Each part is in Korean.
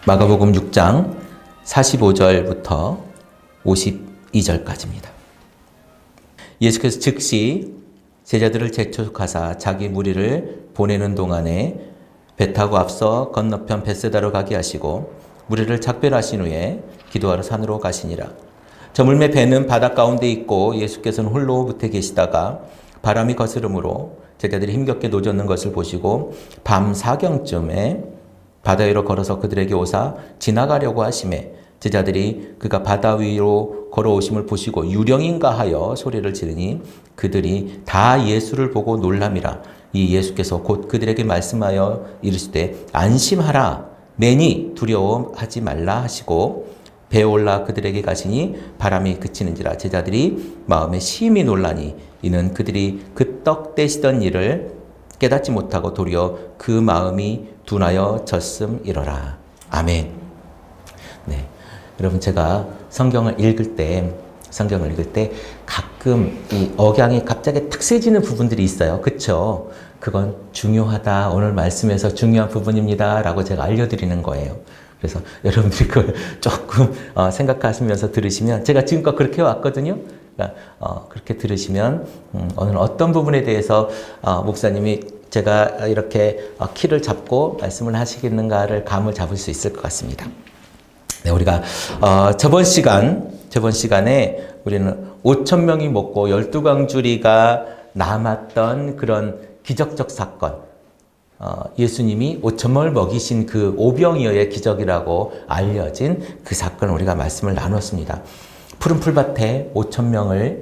마가복음 6장 45절부터 52절까지입니다. 예수께서 즉시 제자들을 재촉하사 자기 무리를 보내는 동안에 배 타고 앞서 건너편 벳세다로 가게 하시고 무리를 작별하신 후에 기도하러 산으로 가시니라. 저물매 배는 바닷 가운데 있고 예수께서는 홀로 뭍에 계시다가 바람이 거스름으로 제자들이 힘겹게 노젓는 것을 보시고 밤 사경쯤에 바다 위로 걸어서 그들에게 오사 지나가려고 하시매 제자들이 그가 바다 위로 걸어오심을 보시고 유령인가 하여 소리를 지르니 그들이 다 예수를 보고 놀람이라. 이 예수께서 곧 그들에게 말씀하여 이르시되 안심하라 매니 두려워하지 말라 하시고 배에 올라 그들에게 가시니 바람이 그치는지라. 제자들이 마음에 심히 놀라니 이는 그들이 그 떡 떼시던 일을 깨닫지 못하고 도리어 그 마음이 둔하여 졌음이로라. 아멘. 네, 여러분 제가 성경을 읽을 때 가끔 이 억양이 갑자기 탁 세지는 부분들이 있어요. 그쵸? 그건 중요하다. 오늘 말씀에서 중요한 부분입니다. 라고 제가 알려드리는 거예요. 그래서 여러분들이 그걸 조금 생각하시면서 들으시면 제가 지금껏 그렇게 왔거든요. 그러니까 그렇게 들으시면 오늘 어떤 부분에 대해서 목사님이 제가 이렇게 키를 잡고 말씀을 하시겠는가를 감을 잡을 수 있을 것 같습니다. 네, 우리가 저번 시간에 우리는 5,000명이 먹고 12광주리가 남았던 그런 기적적 사건, 예수님이 5,000명을 먹이신 그 오병이어의 기적이라고 알려진 그 사건을 우리가 말씀을 나눴습니다. 푸른 풀밭에 5,000명을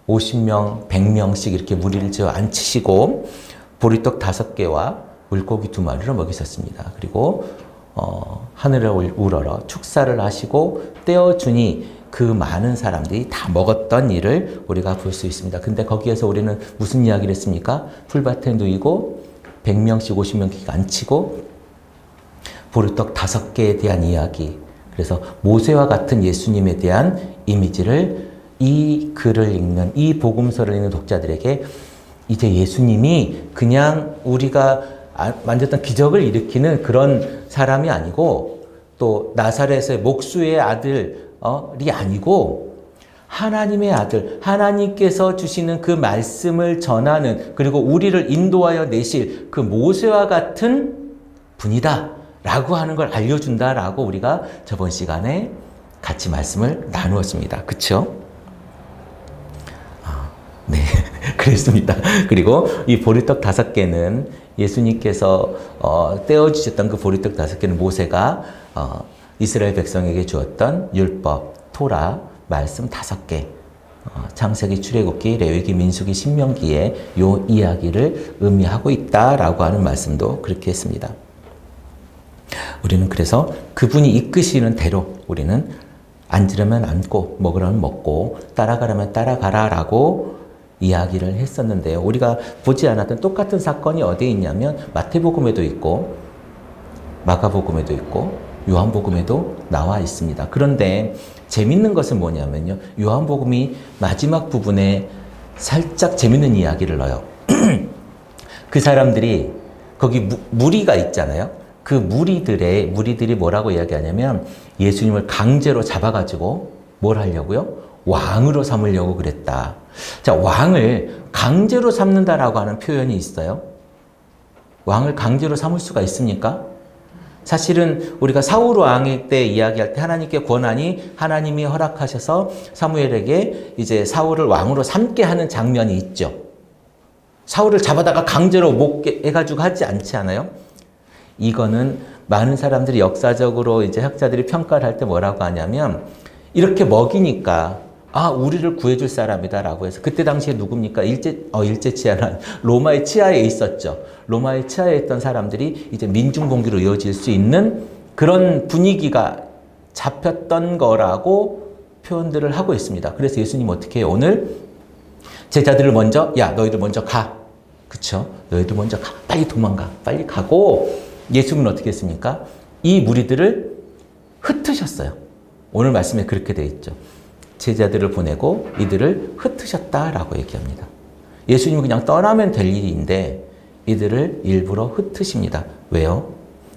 50명, 100명씩 이렇게 무리를 지어 앉히시고 보리떡 5개와 물고기 2마리를 먹이셨습니다. 그리고 하늘을 우러러 축사를 하시고 떼어주니 그 많은 사람들이 다 먹었던 일을 우리가 볼 수 있습니다. 근데 거기에서 우리는 무슨 이야기를 했습니까? 풀밭에 누이고 100명씩 50명씩 앉히고 보리떡 5개에 대한 이야기. 그래서 모세와 같은 예수님에 대한 이미지를 이 글을 읽는, 이 복음서를 읽는 독자들에게 이제 예수님이 그냥 우리가 만졌던 기적을 일으키는 그런 사람이 아니고 또 나사렛의 목수의 아들이 아니고 하나님의 아들, 하나님께서 주시는 그 말씀을 전하는, 그리고 우리를 인도하여 내실 그 모세와 같은 분이다 라고 하는 걸 알려준다라고 우리가 저번 시간에 같이 말씀을 나누었습니다. 그쵸? 네, 그랬습니다. 그리고 이 보리떡 5개는 예수님께서 떼어주셨던 그 보리떡 5개는 모세가 이스라엘 백성에게 주었던 율법, 토라, 말씀 5개, 창세기, 출애굽기, 레위기, 민수기, 신명기의 요 이야기를 의미하고 있다라고 하는 말씀도 그렇게 했습니다. 우리는 그래서 그분이 이끄시는 대로 우리는 앉으려면 앉고 먹으려면 먹고 따라가려면 따라가라라고 이야기를 했었는데요. 우리가 보지 않았던 똑같은 사건이 어디에 있냐면 마태복음에도 있고 마가복음에도 있고 요한복음에도 나와 있습니다. 그런데 재밌는 것은 뭐냐면요. 요한복음이 마지막 부분에 살짝 재밌는 이야기를 넣어요. 그 사람들이 거기 무리가 있잖아요. 그 무리들이 뭐라고 이야기하냐면 예수님을 강제로 잡아가지고 뭘 하려고요? 왕으로 삼으려고 그랬다. 자, 왕을 강제로 삼는다라고 하는 표현이 있어요. 왕을 강제로 삼을 수가 있습니까? 사실은 우리가 사울 왕의 때 이야기할 때 하나님께 권한이 하나님이 허락하셔서 사무엘에게 이제 사울을 왕으로 삼게 하는 장면이 있죠. 사울을 잡아다가 강제로 못 해가지고 하지 않지 않아요? 이거는 많은 사람들이 역사적으로 이제 학자들이 평가를 할 때 뭐라고 하냐면 이렇게 먹이니까 우리를 구해줄 사람이다라고 해서 그때 당시에 누굽니까? 일제 치하는 로마의 치하에 있었죠. 로마의 치하에 있던 사람들이 이제 민중봉기로 이어질 수 있는 그런 분위기가 잡혔던 거라고 표현들을 하고 있습니다. 그래서 예수님 어떻게 해요? 오늘 제자들을 먼저 너희들 먼저 가. 그쵸? 너희들 먼저 가. 빨리 도망가. 빨리 가고 예수님은 어떻게 했습니까? 이 무리들을 흩으셨어요. 오늘 말씀에 그렇게 되어 있죠. 제자들을 보내고 이들을 흩으셨다라고 얘기합니다. 예수님은 그냥 떠나면 될 일인데 이들을 일부러 흩으십니다. 왜요?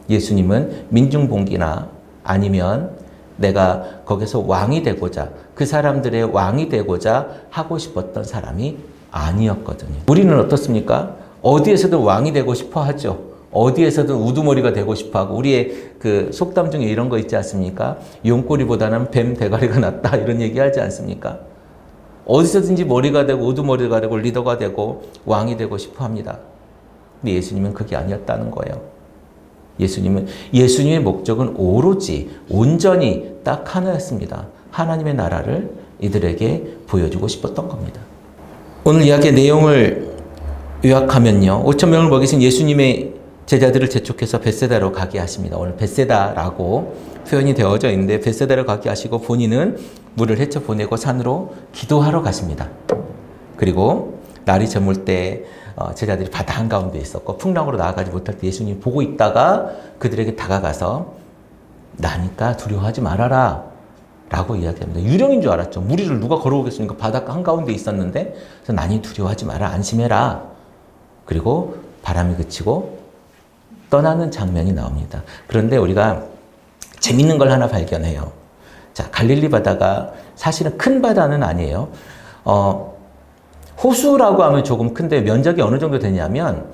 예수님은 민중봉기나 아니면 내가 거기서 왕이 되고자, 그 사람들의 왕이 되고자 하고 싶었던 사람이 아니었거든요. 우리는 어떻습니까? 어디에서든 왕이 되고 싶어 하죠. 어디에서든 우두머리가 되고 싶어 하고, 우리의 그 속담 중에 이런 거 있지 않습니까? 용꼬리보다는 뱀 대가리가 낫다, 이런 얘기 하지 않습니까? 어디서든지 머리가 되고 우두머리가 되고 리더가 되고 왕이 되고 싶어 합니다. 근데 예수님은 그게 아니었다는 거예요. 예수님의 목적은 오로지 온전히 딱 하나였습니다. 하나님의 나라를 이들에게 보여주고 싶었던 겁니다. 오늘 이야기의 내용을 요약하면요, 5,000명을 먹이신 예수님의 제자들을 재촉해서 벳세다로 가게 하십니다. 오늘 벳세다라고 표현이 되어져 있는데, 벳세다로 가게 하시고 본인은 물을 헤쳐 보내고 산으로 기도하러 가십니다. 그리고 날이 저물 때 제자들이 바다 한가운데 있었고 풍랑으로 나아가지 못할 때 예수님이 보고 있다가 그들에게 다가가서 나니까 두려워하지 말아라 라고 이야기합니다. 유령인 줄 알았죠. 무리를 누가 걸어오겠습니까? 바닷가 한가운데 있었는데, 그래서 나니 두려워하지 마라, 안심해라. 그리고 바람이 그치고 떠나는 장면이 나옵니다. 그런데 우리가 재밌는 걸 하나 발견해요. 자, 갈릴리 바다가 사실은 큰 바다는 아니에요. 호수라고 하면 조금 큰데 면적이 어느 정도 되냐면,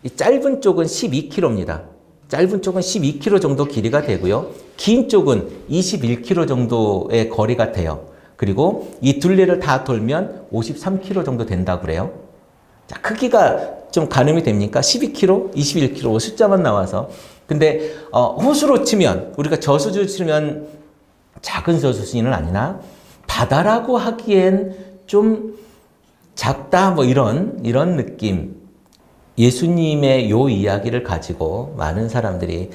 이 짧은 쪽은 12km입니다. 짧은 쪽은 12km 정도 길이가 되고요. 긴 쪽은 21km 정도의 거리가 돼요. 그리고 이 둘레를 다 돌면 53km 정도 된다고 그래요. 자, 크기가 좀 가늠이 됩니까? 12km, 21km 숫자만 나와서. 근데 호수로 치면, 우리가 저수지로 치면 작은 저수지는 아니나 바다라고 하기엔 좀 작다, 뭐 이런 느낌. 예수님의 요 이야기를 가지고 많은 사람들이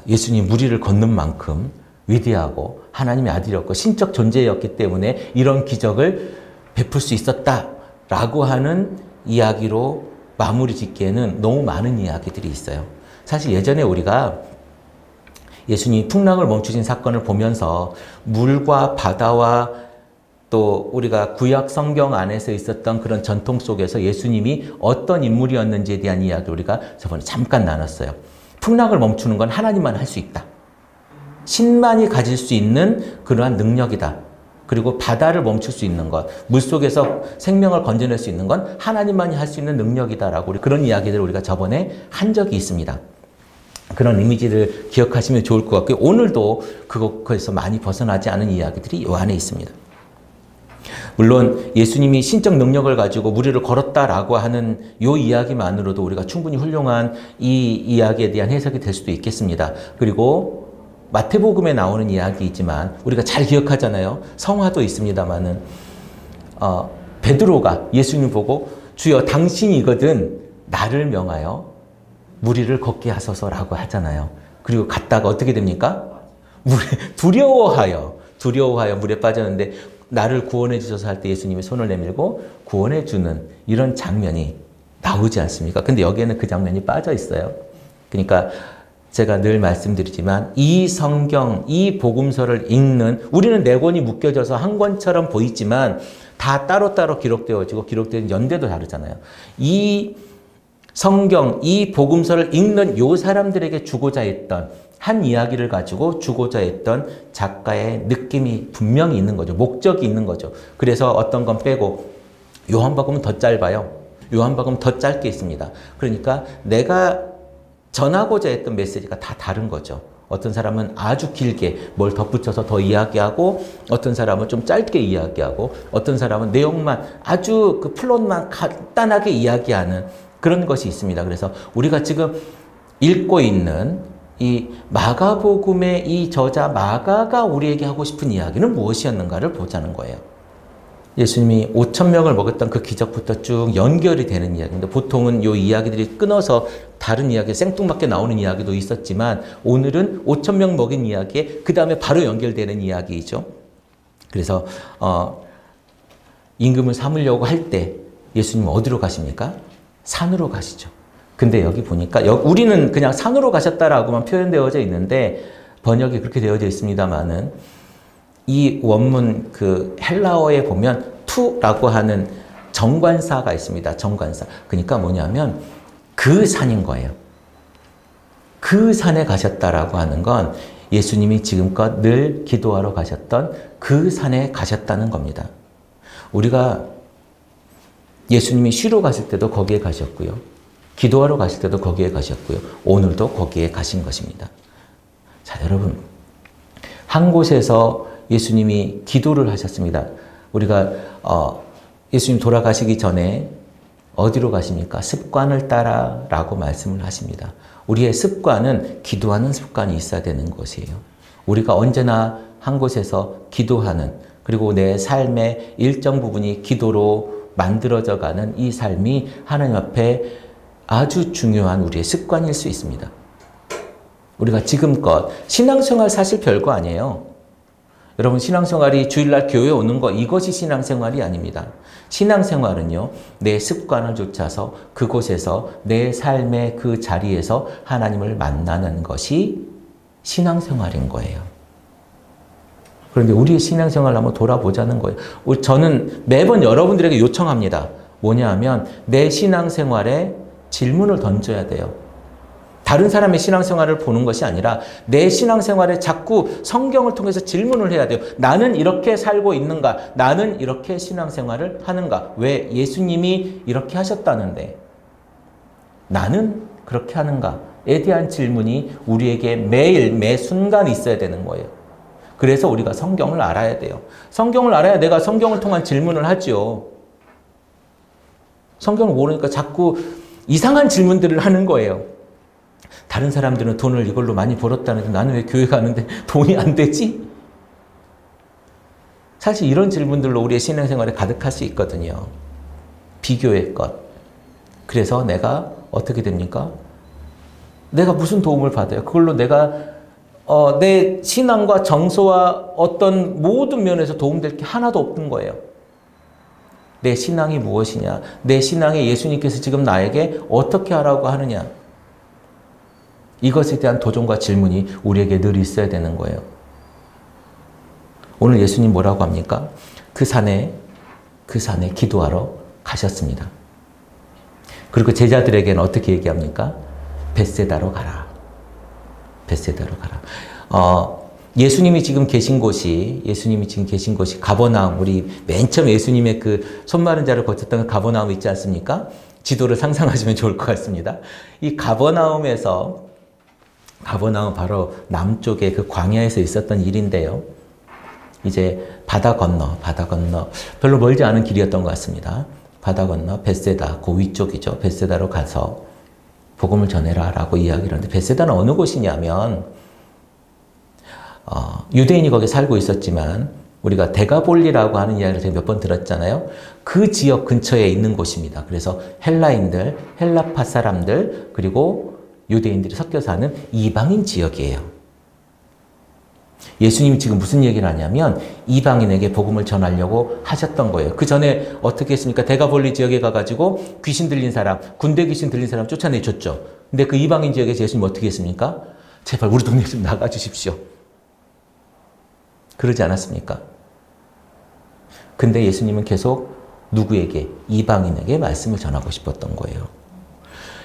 예수님 무리를 걷는 만큼 위대하고 하나님의 아들이었고 신적 존재였기 때문에 이런 기적을 베풀 수 있었다라고 하는 이야기로 마무리 짓기에는 너무 많은 이야기들이 있어요. 사실 예전에 우리가 예수님이 풍랑을 멈추신 사건을 보면서 물과 바다와 또 우리가 구약 성경 안에서 있었던 그런 전통 속에서 예수님이 어떤 인물이었는지에 대한 이야기를 우리가 저번에 잠깐 나눴어요. 풍랑을 멈추는 건 하나님만 할 수 있다. 신만이 가질 수 있는 그러한 능력이다. 그리고 바다를 멈출 수 있는 것, 물속에서 생명을 건져낼 수 있는 건 하나님만이 할 수 있는 능력이다라고 그런 이야기들을 우리가 저번에 한 적이 있습니다. 그런 이미지를 기억하시면 좋을 것 같고요. 오늘도 그것에서 많이 벗어나지 않은 이야기들이 이 안에 있습니다. 물론 예수님이 신적 능력을 가지고 무리를 걸었다라고 하는 이 이야기만으로도 우리가 충분히 훌륭한 이 이야기에 대한 해석이 될 수도 있겠습니다. 그리고 마태복음에 나오는 이야기이지만 우리가 잘 기억하잖아요. 성화도 있습니다만은 베드로가 예수님 보고 주여 당신이거든 나를 명하여 무리를 걷게 하소서라고 하잖아요. 그리고 갔다가 어떻게 됩니까? 두려워하여 물에 빠졌는데 나를 구원해 주셔서 할 때 예수님이 손을 내밀고 구원해 주는 이런 장면이 나오지 않습니까? 근데 여기에는 그 장면이 빠져 있어요. 그러니까 제가 늘 말씀드리지만 이 성경, 이 복음서를 읽는, 우리는 네 권이 묶여져서 한 권처럼 보이지만 다 따로따로 기록되어지고 기록된 연대도 다르잖아요. 이 성경, 이 복음서를 읽는 요 사람들에게 주고자 했던 한 이야기를 가지고 주고자 했던 작가의 느낌이 분명히 있는 거죠. 목적이 있는 거죠. 그래서 어떤 건 빼고 요한복음은 더 짧아요. 요한복음은 더 짧게 있습니다. 그러니까 내가 전하고자 했던 메시지가 다 다른 거죠. 어떤 사람은 아주 길게 뭘 덧붙여서 더 이야기하고, 어떤 사람은 좀 짧게 이야기하고, 어떤 사람은 내용만 아주 그 플롯만 간단하게 이야기하는 그런 것이 있습니다. 그래서 우리가 지금 읽고 있는 이 마가복음의 이 저자 마가가 우리에게 하고 싶은 이야기는 무엇이었는가를 보자는 거예요. 예수님이 5,000명을 먹였던 그 기적부터 쭉 연결이 되는 이야기인데, 보통은 이 이야기들이 끊어서 다른 이야기, 생뚱맞게 나오는 이야기도 있었지만 오늘은 5,000명 먹인 이야기에 그 다음에 바로 연결되는 이야기이죠. 그래서 임금을 삼으려고 할 때 예수님은 어디로 가십니까? 산으로 가시죠. 근데 여기 보니까 우리는 그냥 산으로 가셨다라고만 표현되어져 있는데 번역이 그렇게 되어져 있습니다만은 이 원문 그 헬라어에 보면 투라고 하는 정관사가 있습니다. 정관사. 그러니까 뭐냐면 그 산인 거예요. 그 산에 가셨다라고 하는 건 예수님이 지금껏 늘 기도하러 가셨던 그 산에 가셨다는 겁니다. 우리가 예수님이 쉬러 가실 때도 거기에 가셨고요. 기도하러 가실 때도 거기에 가셨고요. 오늘도 거기에 가신 것입니다. 자, 여러분. 한 곳에서 예수님이 기도를 하셨습니다. 우리가 예수님 돌아가시기 전에 어디로 가십니까? 습관을 따라 라고 말씀을 하십니다. 우리의 습관은 기도하는 습관이 있어야 되는 것이에요. 우리가 언제나 한 곳에서 기도하는, 그리고 내 삶의 일정 부분이 기도로 만들어져 가는 이 삶이 하나님 앞에 아주 중요한 우리의 습관일 수 있습니다. 우리가 지금껏 신앙생활 사실 별거 아니에요. 여러분, 신앙생활이 주일날 교회 오는 거, 이것이 신앙생활이 아닙니다. 신앙생활은요, 내 습관을 좇아서 그곳에서 내 삶의 그 자리에서 하나님을 만나는 것이 신앙생활인 거예요. 그런데 우리의 신앙생활을 한번 돌아보자는 거예요. 저는 매번 여러분들에게 요청합니다. 뭐냐 하면 내 신앙생활에 질문을 던져야 돼요. 다른 사람의 신앙생활을 보는 것이 아니라 내 신앙생활에 자꾸 성경을 통해서 질문을 해야 돼요. 나는 이렇게 살고 있는가? 나는 이렇게 신앙생활을 하는가? 왜? 예수님이 이렇게 하셨다는데 나는 그렇게 하는가에 대한 질문이 우리에게 매일 매 순간 있어야 되는 거예요. 그래서 우리가 성경을 알아야 돼요. 성경을 알아야 내가 성경을 통한 질문을 하죠. 성경을 모르니까 자꾸 이상한 질문들을 하는 거예요. 다른 사람들은 돈을 이걸로 많이 벌었다는데 나는 왜 교회 가는데 돈이 안 되지? 사실 이런 질문들로 우리의 신앙생활에 가득할 수 있거든요. 비교의 것. 그래서 내가 어떻게 됩니까? 내가 무슨 도움을 받아요? 그걸로 내가 내 신앙과 정서와 어떤 모든 면에서 도움될 게 하나도 없는 거예요. 내 신앙이 무엇이냐? 내 신앙에 예수님께서 지금 나에게 어떻게 하라고 하느냐? 이것에 대한 도전과 질문이 우리에게 늘 있어야 되는 거예요. 오늘 예수님 뭐라고 합니까? 그 산에 기도하러 가셨습니다. 그리고 제자들에게는 어떻게 얘기합니까? 벳세다로 가라. 벳세다로 가라. 예수님이 지금 계신 곳이 가버나움, 우리 맨 처음 예수님의 그 손마른 자를 거쳤던 가버나움 있지 않습니까? 지도를 상상하시면 좋을 것 같습니다. 이 가버나움 바로 남쪽의 그 광야에서 있었던 일인데요. 이제 바다 건너 별로 멀지 않은 길이었던 것 같습니다. 바다 건너 벳세다, 그 위쪽이죠. 벳세다로 가서 복음을 전해라 라고 이야기를 하는데, 벳세다는 어느 곳이냐면 유대인이 거기 살고 있었지만 우리가 데가볼리라고 하는 이야기를 제가 몇 번 들었잖아요. 그 지역 근처에 있는 곳입니다. 그래서 헬라인들, 헬라파 사람들, 그리고 유대인들이 섞여 사는 이방인 지역이에요. 예수님이 지금 무슨 얘기를 하냐면 이방인에게 복음을 전하려고 하셨던 거예요. 그 전에 어떻게 했습니까? 데가볼리 지역에 가가지고 귀신 들린 사람, 군대 귀신 들린 사람 쫓아내줬죠. 근데 그 이방인 지역에서 예수님 어떻게 했습니까? 제발 우리 동네 좀 나가주십시오. 그러지 않았습니까? 근데 예수님은 계속 누구에게? 이방인에게 말씀을 전하고 싶었던 거예요.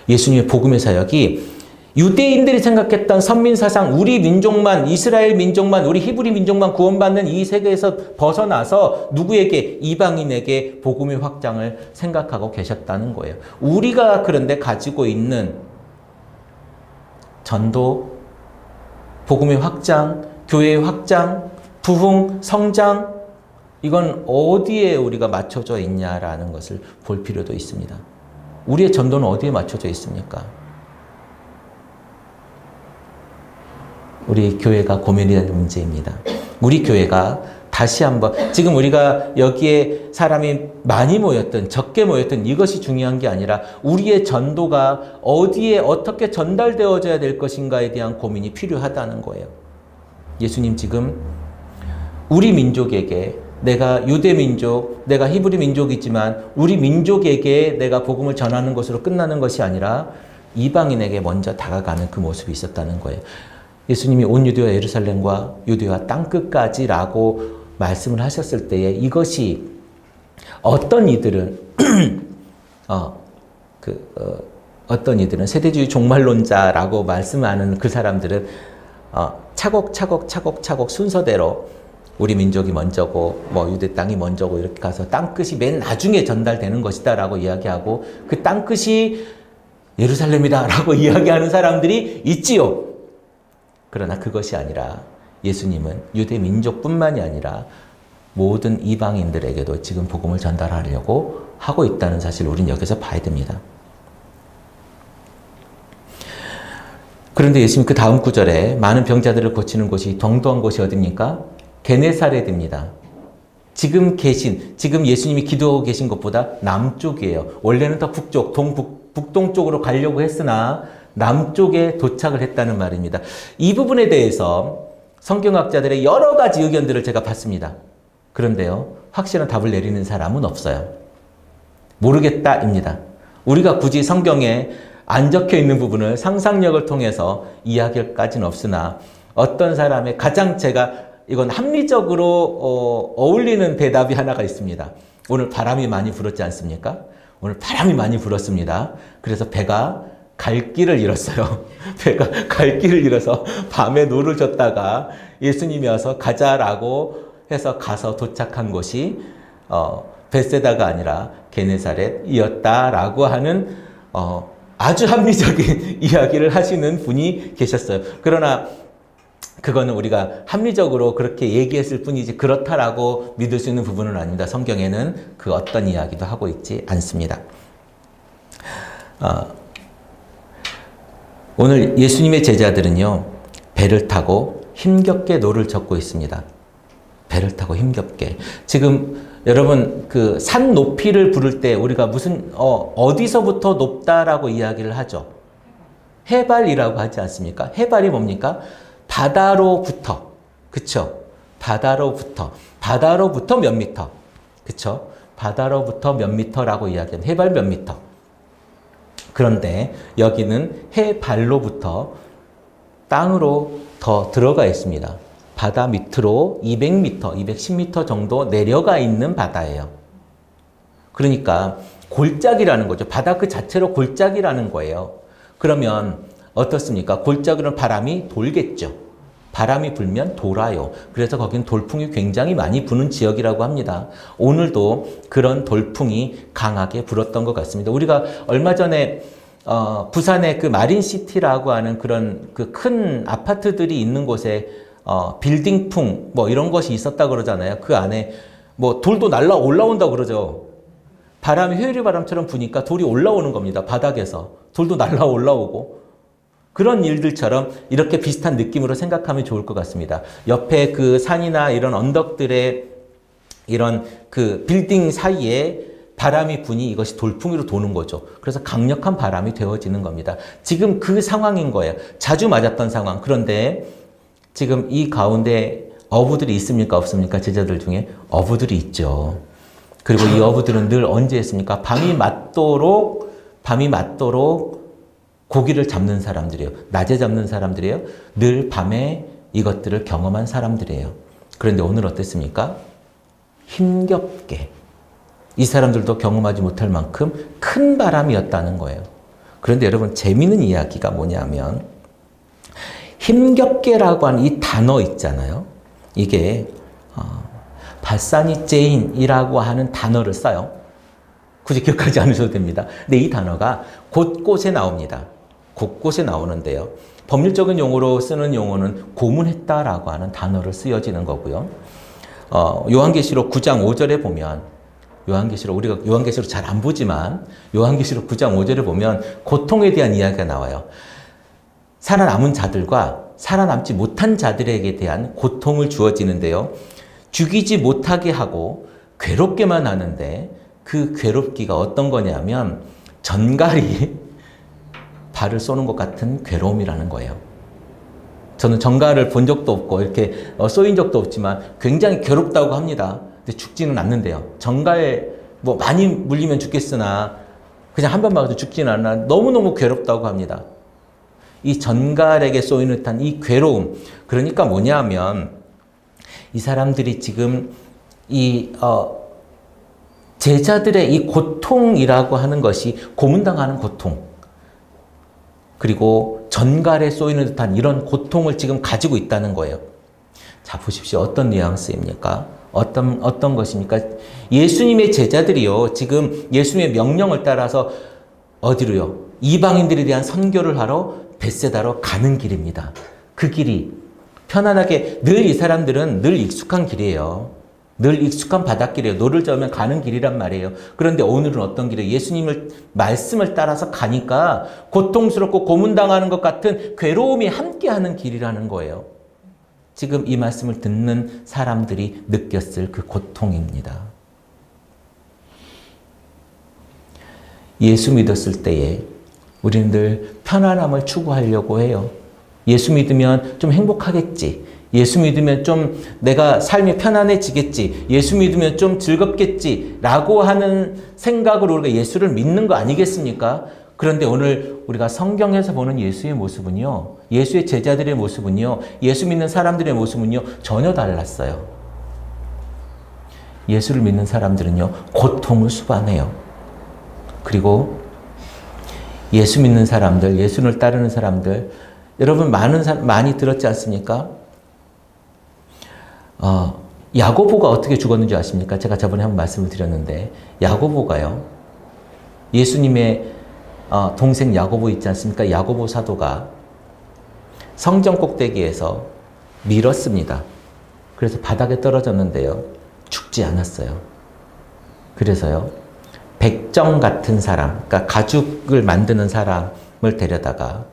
예수님의 복음의 사역이 유대인들이 생각했던 선민사상, 우리 민족만, 이스라엘 민족만, 우리 히브리 민족만 구원받는 이 세계에서 벗어나서 누구에게? 이방인에게 복음의 확장을 생각하고 계셨다는 거예요. 우리가 그런데 가지고 있는 전도, 복음의 확장, 교회의 확장, 부흥, 성장, 이건 어디에 우리가 맞춰져 있냐라는 것을 볼 필요도 있습니다. 우리의 전도는 어디에 맞춰져 있습니까? 우리 교회가 고민해야 할 문제입니다. 우리 교회가 다시 한번, 지금 우리가 여기에 사람이 많이 모였든 적게 모였든 이것이 중요한 게 아니라 우리의 전도가 어디에 어떻게 전달되어져야 될 것인가에 대한 고민이 필요하다는 거예요. 예수님 지금 우리 민족에게, 내가 유대 민족, 내가 히브리 민족이지만 우리 민족에게 내가 복음을 전하는 것으로 끝나는 것이 아니라 이방인에게 먼저 다가가는 그 모습이 있었다는 거예요. 예수님이 온 유대와 예루살렘과 유대와 땅끝까지라고 말씀을 하셨을 때에 이것이 어떤 이들은 어떤 이들은 세대주의 종말론자라고 말씀하는 그 사람들은 차곡차곡 순서대로 우리 민족이 먼저고 뭐 유대 땅이 먼저고 이렇게 가서 땅끝이 맨 나중에 전달되는 것이다 라고 이야기하고 그 땅끝이 예루살렘이다 라고 이야기하는 사람들이 있지요. 그러나 그것이 아니라 예수님은 유대 민족뿐만이 아니라 모든 이방인들에게도 지금 복음을 전달하려고 하고 있다는 사실을 우리는 여기서 봐야 됩니다. 그런데 예수님 그 다음 구절에 많은 병자들을 고치는 곳이 동도한 곳이 어디입니까? 게네사렛입니다. 지금 예수님이 기도하고 계신 것보다 남쪽이에요. 원래는 더 북쪽, 북동쪽으로 가려고 했으나 남쪽에 도착을 했다는 말입니다. 이 부분에 대해서 성경학자들의 여러 가지 의견들을 제가 봤습니다. 그런데요, 확실한 답을 내리는 사람은 없어요. 모르겠다입니다. 우리가 굳이 성경에 안 적혀 있는 부분을 상상력을 통해서 이야기할까지는 없으나 어떤 사람의 가장 이건 합리적으로 어울리는 대답이 하나가 있습니다. 오늘 바람이 많이 불었지 않습니까? 오늘 바람이 많이 불었습니다. 그래서 배가 갈 길을 잃었어요. 배가 갈 길을 잃어서 밤에 노를 젓다가 예수님이 와서 가자라고 해서 가서 도착한 곳이 벳세다가 아니라 게네사렛이었다라고 하는 아주 합리적인 이야기를 하시는 분이 계셨어요. 그러나 그거는 우리가 합리적으로 그렇게 얘기했을 뿐이지 그렇다라고 믿을 수 있는 부분은 아닙니다. 성경에는 그 어떤 이야기도 하고 있지 않습니다. 오늘 예수님의 제자들은요, 배를 타고 힘겹게 노를 젓고 있습니다. 배를 타고 힘겹게. 지금 여러분 그 산 높이를 부를 때 우리가 어디서부터 높다라고 이야기를 하죠? 해발이라고 하지 않습니까? 해발이 뭡니까? 바다로부터. 그쵸? 바다로부터 몇 미터. 그쵸? 바다로부터 몇 미터라고 이야기하는 해발 몇 미터. 그런데 여기는 해발로부터 땅으로 더 들어가 있습니다. 바다 밑으로 200m, 210m 정도 내려가 있는 바다예요. 그러니까 골짜기라는 거죠. 바다 그 자체로 골짜기라는 거예요. 그러면 어떻습니까? 골짜기는 바람이 돌겠죠. 바람이 불면 돌아요. 그래서 거기는 돌풍이 굉장히 많이 부는 지역이라고 합니다. 오늘도 그런 돌풍이 강하게 불었던 것 같습니다. 우리가 얼마 전에 부산의 그 마린시티라고 하는 그런 그 큰 아파트들이 있는 곳에 빌딩풍 뭐 이런 것이 있었다 그러잖아요. 그 안에 뭐 돌도 날라 올라온다고 그러죠. 바람이 회오리 바람처럼 부니까 돌이 올라오는 겁니다. 바닥에서. 돌도 날라 올라오고. 그런 일들처럼 이렇게 비슷한 느낌으로 생각하면 좋을 것 같습니다. 옆에 그 산이나 이런 언덕들의 이런 그 빌딩 사이에 바람이 부니 이것이 돌풍으로 도는 거죠. 그래서 강력한 바람이 되어지는 겁니다. 지금 그 상황인 거예요. 자주 맞았던 상황. 그런데 지금 이 가운데 어부들이 있습니까? 없습니까? 제자들 중에 어부들이 있죠. 그리고 이 어부들은 늘 언제 했습니까? 밤이 맞도록 고기를 잡는 사람들이에요. 낮에 잡는 사람들이에요. 늘 밤에 이것들을 경험한 사람들이에요. 그런데 오늘 어땠습니까? 힘겹게. 이 사람들도 경험하지 못할 만큼 큰 바람이었다는 거예요. 그런데 여러분 재미있는 이야기가 뭐냐면 힘겹게라고 하는 이 단어 있잖아요. 이게 바사니제인이라고 하는 단어를 써요. 굳이 기억하지 않으셔도 됩니다. 근데 이 단어가 곳곳에 나옵니다. 곳곳에 나오는데요. 법률적인 용어로 쓰는 용어는 고문했다라고 하는 단어를 쓰여지는 거고요. 요한계시록 9장 5절에 보면 우리가 요한계시록 잘 안 보지만 요한계시록 9장 5절에 보면 고통에 대한 이야기가 나와요. 살아남은 자들과 살아남지 못한 자들에게 대한 고통을 주어지는데요. 죽이지 못하게 하고 괴롭게만 하는데 그 괴롭기가 어떤 거냐면 전갈이 발을 쏘는 것 같은 괴로움이라는 거예요. 저는 전갈을 본 적도 없고 이렇게 쏘인 적도 없지만 굉장히 괴롭다고 합니다. 근데 죽지는 않는데요. 전갈 뭐 많이 물리면 죽겠으나 그냥 한 번 맞아도 죽지는 않아 너무너무 괴롭다고 합니다. 이 전갈에게 쏘이는 듯한 이 괴로움. 그러니까 뭐냐면 이 사람들이 지금 이 제자들의 이 고통이라고 하는 것이 고문당하는 고통. 그리고 전갈에 쏘이는 듯한 이런 고통을 지금 가지고 있다는 거예요. 자, 보십시오. 어떤 뉘앙스입니까? 어떤 것입니까? 예수님의 제자들이요. 지금 예수님의 명령을 따라서 어디로요? 이방인들에 대한 선교를 하러 벳세다로 가는 길입니다. 그 길이 편안하게 늘 이 사람들은 늘 익숙한 길이에요. 늘 익숙한 바닷길이에요. 노를 저으면 가는 길이란 말이에요. 그런데 오늘은 어떤 길이에요? 예수님을 말씀을 따라서 가니까 고통스럽고 고문당하는 것 같은 괴로움이 함께하는 길이라는 거예요. 지금 이 말씀을 듣는 사람들이 느꼈을 그 고통입니다. 예수 믿었을 때에 우리는 늘 편안함을 추구하려고 해요. 예수 믿으면 좀 행복하겠지. 예수 믿으면 좀 내가 삶이 편안해지겠지. 예수 믿으면 좀 즐겁겠지. 라고 하는 생각으로 우리가 예수를 믿는 거 아니겠습니까? 그런데 오늘 우리가 성경에서 보는 예수의 모습은요. 예수의 제자들의 모습은요. 예수 믿는 사람들의 모습은요. 전혀 달랐어요. 예수를 믿는 사람들은요. 고통을 수반해요. 그리고 예수 믿는 사람들, 예수를 따르는 사람들, 여러분 많이 들었지 않습니까? 야고보가 어떻게 죽었는지 아십니까? 제가 저번에 한번 말씀을 드렸는데 야고보가요. 예수님의 동생 야고보 있지 않습니까? 야고보 사도가 성전 꼭대기에서 밀었습니다. 그래서 바닥에 떨어졌는데요. 죽지 않았어요. 그래서요. 백정 같은 사람, 그러니까 가죽을 만드는 사람을 데려다가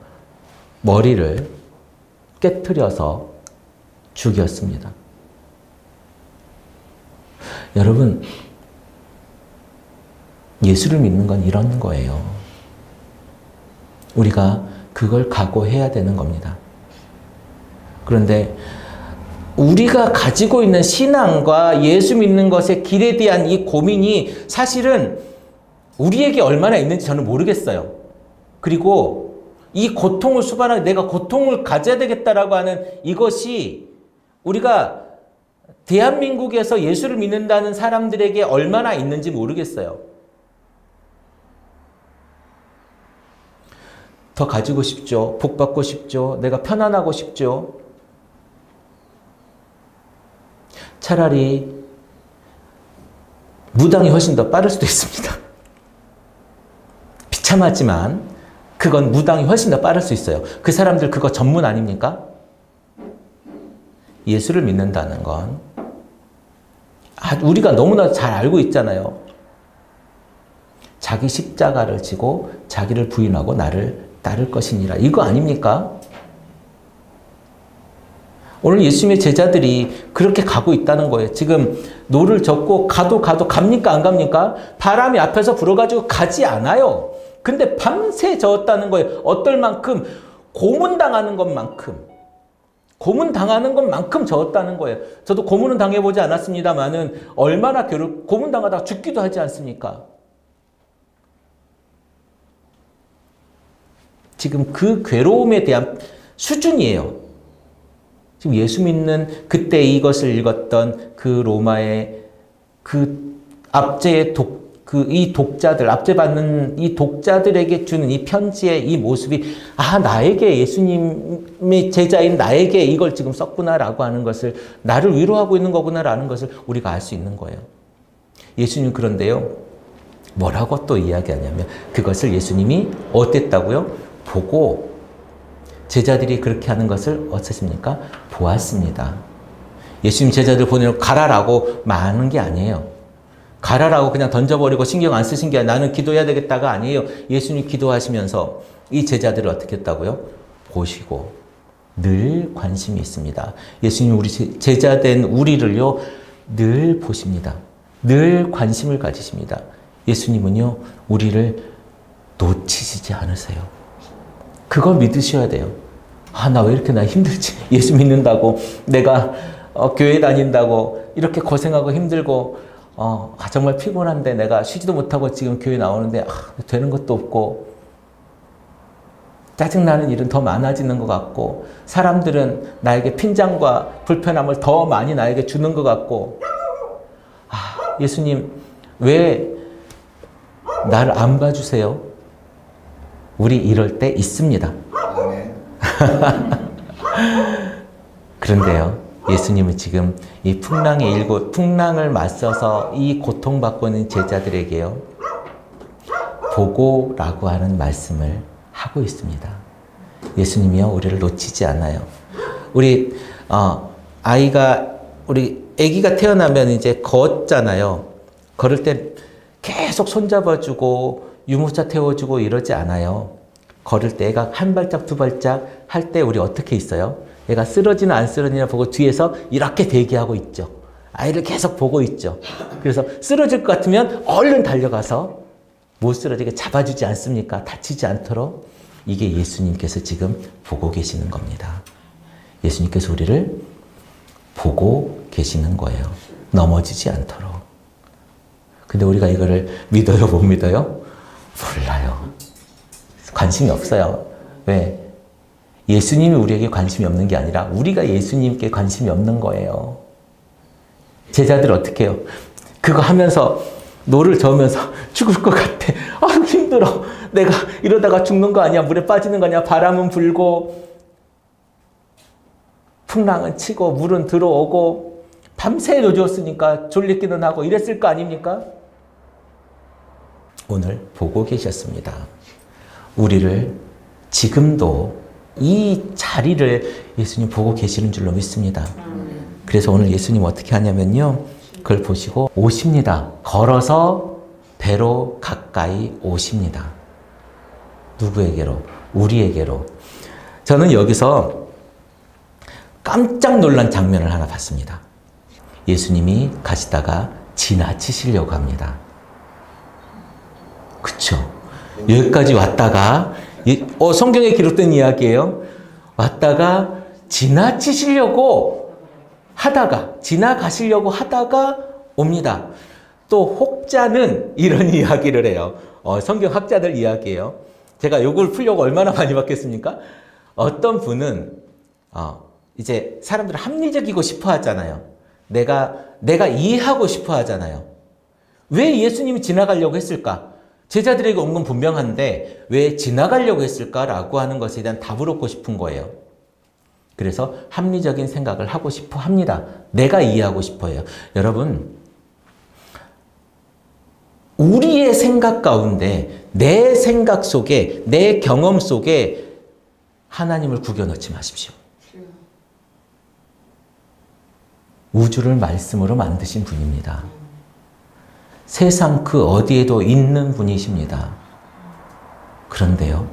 머리를 깨트려서 죽였습니다. 여러분, 예수를 믿는 건 이런 거예요. 우리가 그걸 각오해야 되는 겁니다. 그런데 우리가 가지고 있는 신앙과 예수 믿는 것의 길에 대한 이 고민이 사실은 우리에게 얼마나 있는지 저는 모르겠어요. 그리고 이 고통을 수반하게 내가 고통을 가져야 되겠다라고 하는 이것이 우리가 대한민국에서 예수를 믿는다는 사람들에게 얼마나 있는지 모르겠어요. 더 가지고 싶죠. 복 받고 싶죠. 내가 편안하고 싶죠. 차라리 무당이 훨씬 더 빠를 수도 있습니다. 비참하지만 그건 무당이 훨씬 더 빠를 수 있어요. 그 사람들 그거 전문 아닙니까? 예수를 믿는다는 건 우리가 너무나 잘 알고 있잖아요. 자기 십자가를 지고 자기를 부인하고 나를 따를 것이니라. 이거 아닙니까? 오늘 예수님의 제자들이 그렇게 가고 있다는 거예요. 지금 노를 젓고 가도 갑니까 안 갑니까? 바람이 앞에서 불어가지고 가지 않아요. 근데 밤새 저었다는 거예요. 어떨 만큼 고문당하는 것만큼 저었다는 거예요. 저도 고문은 당해보지 않았습니다만은 얼마나 고문당하다가 죽기도 하지 않습니까? 지금 그 괴로움에 대한 수준이에요. 지금 예수 믿는 그때 이것을 읽었던 그 로마의 그 압제의 이 독자들, 압제받는 이 독자들에게 주는 이 편지의 이 모습이 나에게 예수님의 제자인 나에게 이걸 지금 썼구나라고 하는 것을 나를 위로하고 있는 거구나라는 것을 우리가 알 수 있는 거예요. 예수님 그런데요. 뭐라고 또 이야기하냐면 그것을 예수님이 어땠다고요? 보고 제자들이 그렇게 하는 것을 어떻습니까? 보았습니다. 예수님 제자들 보내놓고 가라라고 많은 게 아니에요. 가라라고 그냥 던져버리고 신경 안 쓰신 게 아니라 나는 기도해야 되겠다가 아니에요. 예수님 기도하시면서 이 제자들을 어떻게 했다고요? 보시고 늘 관심이 있습니다. 예수님 우리 제자된 우리를요 늘 보십니다. 늘 관심을 가지십니다. 예수님은요 우리를 놓치시지 않으세요. 그걸 믿으셔야 돼요. 나 왜 이렇게 나 힘들지? 예수 믿는다고 내가 교회 다닌다고 이렇게 고생하고 힘들고 정말 피곤한데 내가 쉬지도 못하고 지금 교회 나오는데 되는 것도 없고 짜증나는 일은 더 많아지는 것 같고 사람들은 나에게 핀잔과 불편함을 더 많이 나에게 주는 것 같고 예수님 왜 나를 안 봐주세요? 우리 이럴 때 있습니다. 그런데요, 예수님은 지금 이 풍랑을 맞서서 이 고통받고 있는 제자들에게요, 보고라고 하는 말씀을 하고 있습니다. 예수님이요, 우리를 놓치지 않아요. 우리 아기가 태어나면 이제 걷잖아요. 걸을 때 계속 손잡아주고 유모차 태워주고 이러지 않아요. 걸을 때 애가 한 발짝 두 발짝 할 때 우리 어떻게 있어요? 애가 쓰러지나 안 쓰러지나 보고 뒤에서 이렇게 대기하고 있죠. 아이를 계속 보고 있죠. 그래서 쓰러질 것 같으면 얼른 달려가서 못 쓰러지게 잡아주지 않습니까? 다치지 않도록. 이게 예수님께서 지금 보고 계시는 겁니다. 예수님께서 우리를 보고 계시는 거예요. 넘어지지 않도록. 근데 우리가 이거를 믿어요, 못 믿어요? 몰라요. 관심이 없어요. 왜? 예수님이 우리에게 관심이 없는 게 아니라 우리가 예수님께 관심이 없는 거예요. 제자들 어떻게 해요? 그거 하면서 노를 저으면서 죽을 것 같아. 아, 힘들어. 내가 이러다가 죽는 거 아니야? 물에 빠지는 거 아니야? 바람은 불고 풍랑은 치고 물은 들어오고 밤새 노주었으니까 졸리기는 하고 이랬을 거 아닙니까? 오늘 보고 계셨습니다. 우리를 지금도 이 자리를 예수님 보고 계시는 줄로 믿습니다. 그래서 오늘 예수님 어떻게 하냐면요, 그걸 보시고 오십니다. 걸어서 배로 가까이 오십니다. 누구에게로? 우리에게로. 저는 여기서 깜짝 놀란 장면을 하나 봤습니다. 예수님이 가시다가 지나치시려고 합니다. 그쵸? 여기까지 왔다가 성경에 기록된 이야기예요. 왔다가 지나치시려고 하다가, 지나가시려고 하다가 옵니다. 또 혹자는 이런 이야기를 해요. 성경 학자들 이야기예요. 제가 이걸 풀려고 얼마나 많이 받겠습니까? 어떤 분은 이제 사람들은 합리적이고 싶어 하잖아요. 내가 이해하고 싶어 하잖아요. 왜 예수님이 지나가려고 했을까? 제자들에게 온 건 분명한데 왜 지나가려고 했을까라고 하는 것에 대한 답을 얻고 싶은 거예요. 그래서 합리적인 생각을 하고 싶어 합니다. 내가 이해하고 싶어요. 여러분, 우리의 생각 가운데, 내 생각 속에, 내 경험 속에 하나님을 구겨넣지 마십시오. 우주를 말씀으로 만드신 분입니다. 세상 그 어디에도 있는 분이십니다. 그런데요,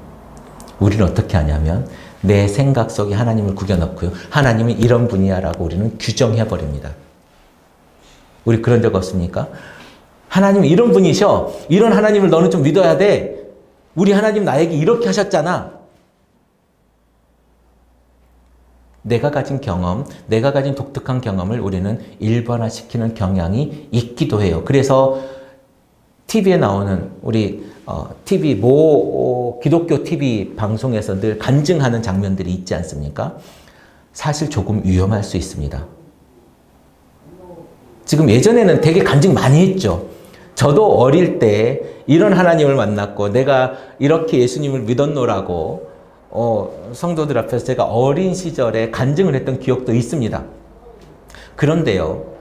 우리는 어떻게 하냐면 내 생각 속에 하나님을 구겨넣고요, 하나님은 이런 분이야 라고 우리는 규정해버립니다. 우리 그런 적 없습니까? 하나님은 이런 분이셔. 이런 하나님을 너는 좀 믿어야 돼. 우리 하나님 나에게 이렇게 하셨잖아. 내가 가진 경험, 내가 가진 독특한 경험을 우리는 일반화시키는 경향이 있기도 해요. 그래서 TV에 나오는 우리 기독교 TV 방송에서 늘 간증하는 장면들이 있지 않습니까? 사실 조금 위험할 수 있습니다. 지금 예전에는 되게 간증 많이 했죠. 저도 어릴 때 이런 하나님을 만났고 내가 이렇게 예수님을 믿었노라고 성도들 앞에서 제가 어린 시절에 간증을 했던 기억도 있습니다. 그런데요,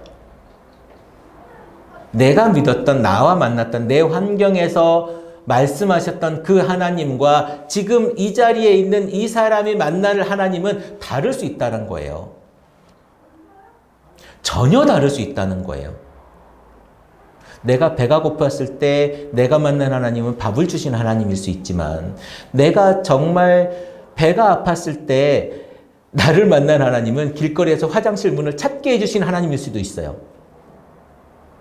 내가 믿었던, 나와 만났던 내 환경에서 말씀하셨던 그 하나님과 지금 이 자리에 있는 이 사람이 만날 하나님은 다를 수 있다는 거예요. 전혀 다를 수 있다는 거예요. 내가 배가 고팠을 때 내가 만난 하나님은 밥을 주신 하나님일 수 있지만, 내가 정말 배가 아팠을 때 나를 만난 하나님은 길거리에서 화장실 문을 찾게 해주신 하나님일 수도 있어요.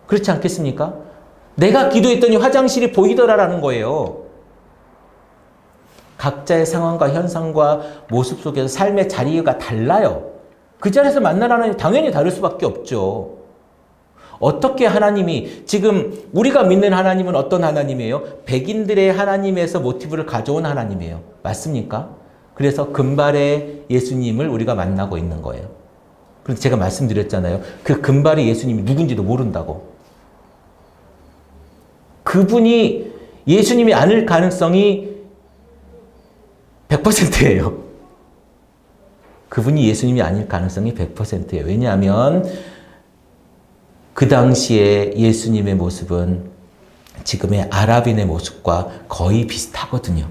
그렇지 않겠습니까? 내가 기도했더니 화장실이 보이더라라는 거예요. 각자의 상황과 현상과 모습 속에서 삶의 자리가 달라요. 그 자리에서 만난 하나님 당연히 다를 수밖에 없죠. 어떻게 하나님이, 지금 우리가 믿는 하나님은 어떤 하나님이에요? 백인들의 하나님에서 모티브를 가져온 하나님이에요. 맞습니까? 그래서 금발의 예수님을 우리가 만나고 있는 거예요. 그런데 제가 말씀드렸잖아요. 그 금발의 예수님이 누군지도 모른다고. 그분이 예수님이 아닐 가능성이 100%예요. 그분이 예수님이 아닐 가능성이 100%예요. 왜냐하면 그 당시에 예수님의 모습은 지금의 아랍인의 모습과 거의 비슷하거든요.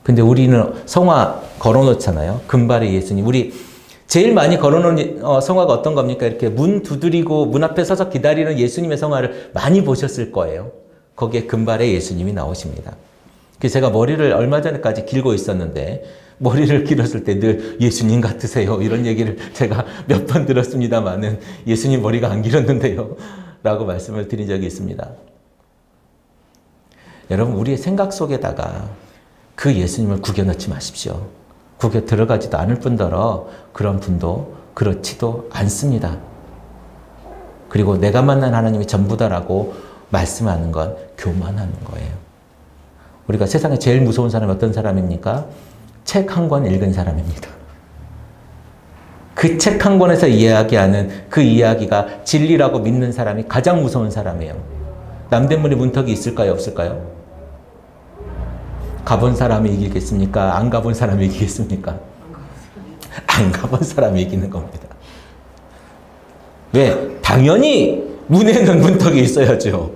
근데 우리는 성화 걸어놓잖아요. 금발의 예수님. 우리 제일 많이 걸어놓은 성화가 어떤 겁니까? 이렇게 문 두드리고 문 앞에 서서 기다리는 예수님의 성화를 많이 보셨을 거예요. 거기에 금발의 예수님이 나오십니다. 그래서 제가 머리를 얼마 전에까지 길고 있었는데 머리를 길었을 때 늘 예수님 같으세요. 이런 얘기를 제가 몇 번 들었습니다만은 예수님 머리가 안 길었는데요. 라고 말씀을 드린 적이 있습니다. 여러분, 우리의 생각 속에다가 그 예수님을 구겨 넣지 마십시오. 구겨 들어가지도 않을 뿐더러 그런 분도 그렇지도 않습니다. 그리고 내가 만난 하나님이 전부다라고 말씀하는 건 교만하는 거예요. 우리가 세상에 제일 무서운 사람이 어떤 사람입니까? 책 한 권 읽은 사람입니다. 그 책 한 권에서 이야기하는 그 이야기가 진리라고 믿는 사람이 가장 무서운 사람이에요. 남대문에 문턱이 있을까요? 없을까요? 가본 사람이 이기겠습니까? 안 가본 사람이 이기겠습니까? 안 가본 사람이 이기는 겁니다. 왜? 당연히 문에는 문턱이 있어야죠.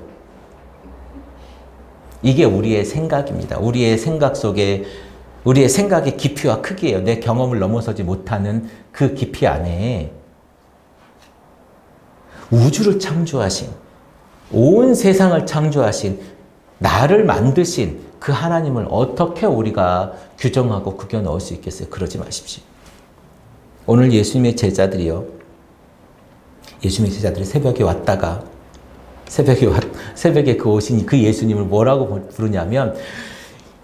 이게 우리의 생각입니다. 우리의 생각 속에 우리의 생각의 깊이와 크기예요. 내 경험을 넘어서지 못하는 그 깊이 안에 우주를 창조하신, 온 세상을 창조하신, 나를 만드신 그 하나님을 어떻게 우리가 규정하고 구겨 넣을 수 있겠어요? 그러지 마십시오. 오늘 예수님의 제자들이 새벽에 왔다가 새벽에 그 오신 그 예수님을 뭐라고 부르냐면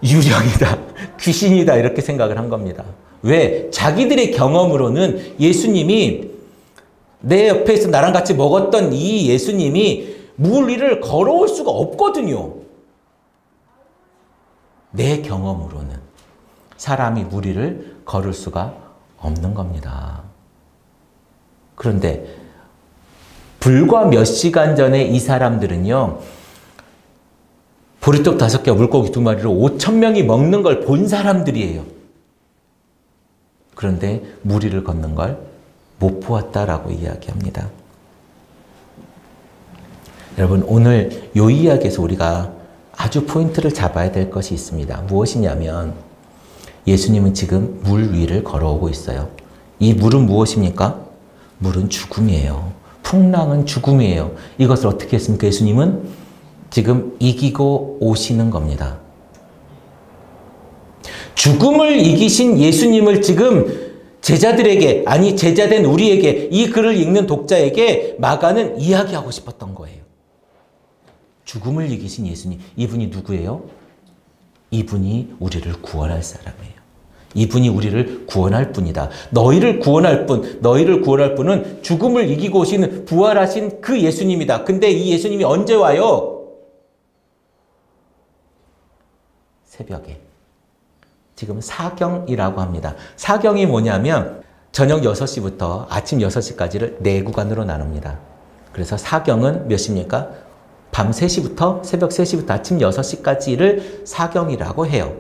유령이다, 귀신이다 이렇게 생각을 한 겁니다. 왜? 자기들의 경험으로는 예수님이 내 옆에서 나랑 같이 먹었던 이 예수님이 물 위를 걸어올 수가 없거든요. 내 경험으로는 사람이 물 위를 걸을 수가 없는 겁니다. 그런데 불과 몇 시간 전에 이 사람들은요, 보리떡 5개, 물고기 2마리로 5,000명이 먹는 걸 본 사람들이에요. 그런데 물 위를 걷는 걸 못 보았다라고 이야기합니다. 여러분, 오늘 이 이야기에서 우리가 아주 포인트를 잡아야 될 것이 있습니다. 무엇이냐면 예수님은 지금 물 위를 걸어오고 있어요. 이 물은 무엇입니까? 물은 죽음이에요. 풍랑은 죽음이에요. 이것을 어떻게 했습니까? 예수님은 지금 이기고 오시는 겁니다. 죽음을 이기신 예수님을 지금 제자들에게, 아니 제자된 우리에게, 이 글을 읽는 독자에게 마가는 이야기하고 싶었던 거예요. 죽음을 이기신 예수님, 이분이 누구예요? 이분이 우리를 구원할 사람이에요. 이분이 우리를 구원할 분이다. 너희를 구원할 분은 죽음을 이기고 오시는 부활하신 그 예수님이다. 근데 이 예수님이 언제 와요? 새벽에. 지금 사경이라고 합니다. 사경이 뭐냐면 저녁 6시부터 아침 6시까지를 4구간으로 나눕니다. 그래서 사경은 몇 시입니까? 밤 3시부터 새벽 3시부터 아침 6시까지를 사경이라고 해요.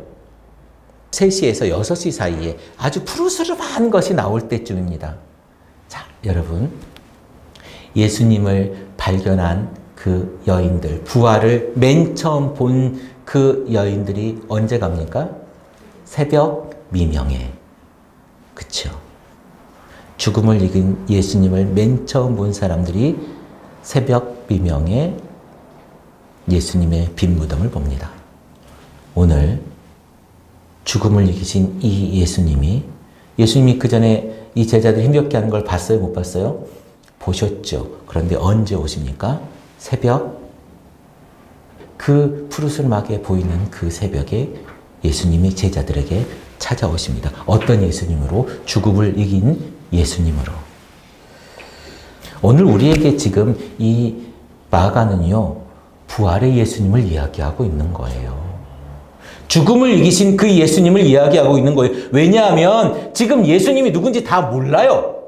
3시에서 6시 사이에 아주 푸르스름한 것이 나올 때쯤입니다. 자, 여러분, 예수님을 발견한 그 여인들, 부활을 맨 처음 본 그 여인들이 언제 갑니까? 새벽 미명에. 그쵸? 죽음을 이긴 예수님을 맨 처음 본 사람들이 새벽 미명에 예수님의 빈 무덤을 봅니다. 오늘 죽음을 이기신 이 예수님이 그 전에 이 제자들 힘겹게 하는 걸 봤어요? 못 봤어요? 보셨죠. 그런데 언제 오십니까? 새벽, 그 푸르스름하게 보이는 그 새벽에 예수님이 제자들에게 찾아오십니다. 어떤 예수님으로? 죽음을 이긴 예수님으로. 오늘 우리에게 지금 이 마가는요, 부활의 예수님을 이야기하고 있는 거예요. 죽음을 이기신 그 예수님을 이야기하고 있는 거예요. 왜냐하면 지금 예수님이 누군지 다 몰라요.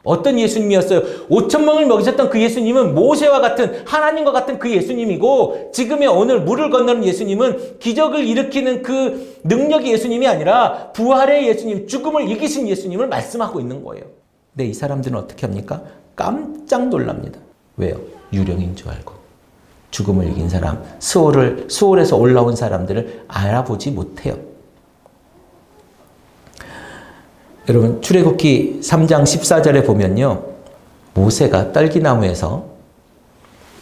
어떤 예수님이었어요? 5,000명을 먹이셨던 그 예수님은 모세와 같은 하나님과 같은 그 예수님이고 지금의 오늘 물을 건너는 예수님은 기적을 일으키는 그 능력의 예수님이 아니라 부활의 예수님, 죽음을 이기신 예수님을 말씀하고 있는 거예요. 근데 이 사람들은 어떻게 합니까? 깜짝 놀랍니다. 왜요? 유령인 줄 알고. 죽음을 이긴 사람, 수월에서 올라온 사람들을 알아보지 못해요. 여러분 출애굽기 3장 14절에 보면요. 모세가 떨기나무에서